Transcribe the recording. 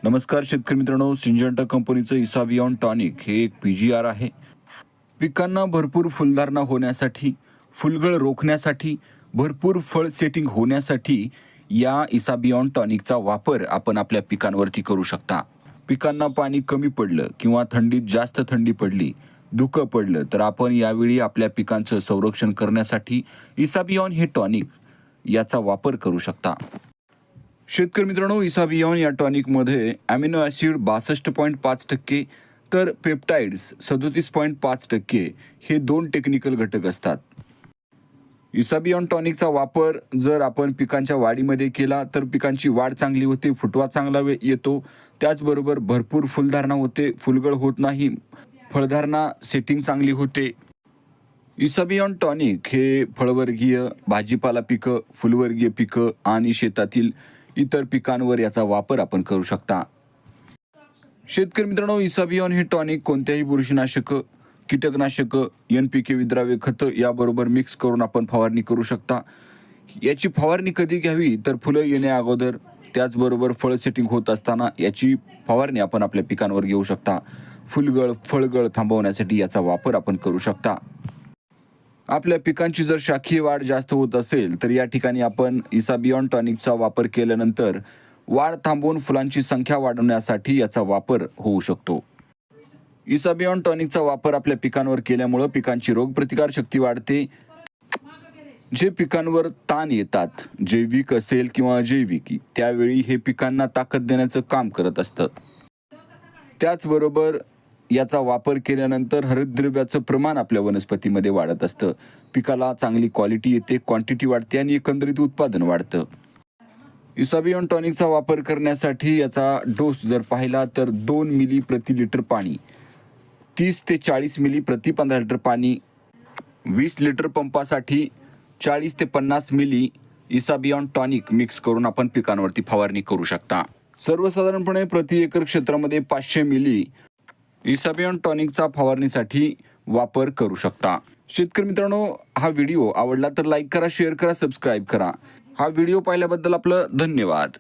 नमस्कार शेतकरी मित्रांनो, सिंजंटा कंपनीचं इसाबियॉन टॉनिक हे एक PGR आहे. पिकांना भरपूर फुलधारणा होण्यासाठी, फुलगळ रोखण्यासाठी, भरपूर फळ सेटिंग होण्यासाठी या इसाबियॉन टॉनिकचा वापर आपण आपल्या पिकांवरती करू शकता. पिकांना पाणी कमी पडलं किंवा थंडीत जास्त थंडी पडली, धुकं पडलं तर आपण यावेळी आपल्या पिकांचं संरक्षण करण्यासाठी इसाबियॉन हे टॉनिक याचा वापर करू शकता. शेतकरी मित्रांनो, इसाबियॉन या टॉनिकमध्ये ॲमिनो ॲसिड 62.5% तर पेप्टाइड्स 37.5% हे 2 टेक्निकल घटक असतात. इसाबियॉन टॉनिकचा वापर जर आपण पिकांच्या वाढीमध्ये केला तर पिकांची वाढ चांगली होते, फुटवा चांगला येतो, त्याचबरोबर भरपूर फुलधारणा होते, फुलगळ होत नाही, फळधारणा सेटिंग चांगली होते. इसाबियॉन टॉनिक हे फळवर्गीय, भाजीपाला पिकं, फुलवर्गीय पिकं आणि शेतातील इतर पिकांवर याचा वापर आपण करू शकता. शेतकरी मित्रांनो, इसाबियॉन हे टॉनिक कोणत्याही बुरशीनाशक, कीटकनाशक, NPK विद्राव्य खतं याबरोबर मिक्स करून आपण फवारणी करू शकता. याची फवारणी कधी घ्यावी तर फुलं येण्या अगोदर, त्याचबरोबर फळ सेटिंग होत असताना याची फवारणी आपण आपल्या पिकांवर घेऊ शकता. फुलगळ, फळगळ थांबवण्यासाठी याचा वापर आपण करू शकता. आपल्या पिकांची जर शाखीय वाढ जास्त होत असेल तर या ठिकाणी आपण इसाबियॉन टॉनिकचा वापर केल्यानंतर वाढ थांबवून फुलांची संख्या वाढवण्यासाठी याचा वापर होऊ शकतो. इसाबियॉन टॉनिकचा वापर आपल्या पिकांवर केल्यामुळं पिकांची रोगप्रतिकार शक्ती वाढते. जे पिकांवर ताण येतात, जैविक असेल किंवा अजैविक, त्यावेळी हे पिकांना ताकद देण्याचं काम करत असतं. त्याचबरोबर याचा वापर केल्यानंतर हरितद्रव्याचं प्रमाण आपल्या वनस्पतीमध्ये वाढत असतं. पिकाला चांगली क्वालिटी येते, क्वांटिटी वाढते आणि एकंदरीत उत्पादन वाढतं. इसाबियॉन टॉनिकचा वापर करण्यासाठी याचा डोस जर पाहिला तर 2 मिली प्रति लिटर पाणी, 30 ते 40 मिली प्रति 15 लिटर पाणी, 20 लिटर पंपासाठी 40 ते 50 मिली इसाबियॉन टॉनिक मिक्स करून आपण पिकांवरती फवारणी करू शकता. सर्वसाधारणपणे प्रति एकर क्षेत्रामध्ये 500 मिली इसाबियॉन टॉनिकचा फवारणीसाठी वापर करू शकता. शेतकरी मित्रांनो, हा व्हिडिओ आवडला तर लाईक करा, शेअर करा, सबस्क्राईब करा. हा व्हिडिओ पाहिल्याबद्दल आपलं धन्यवाद.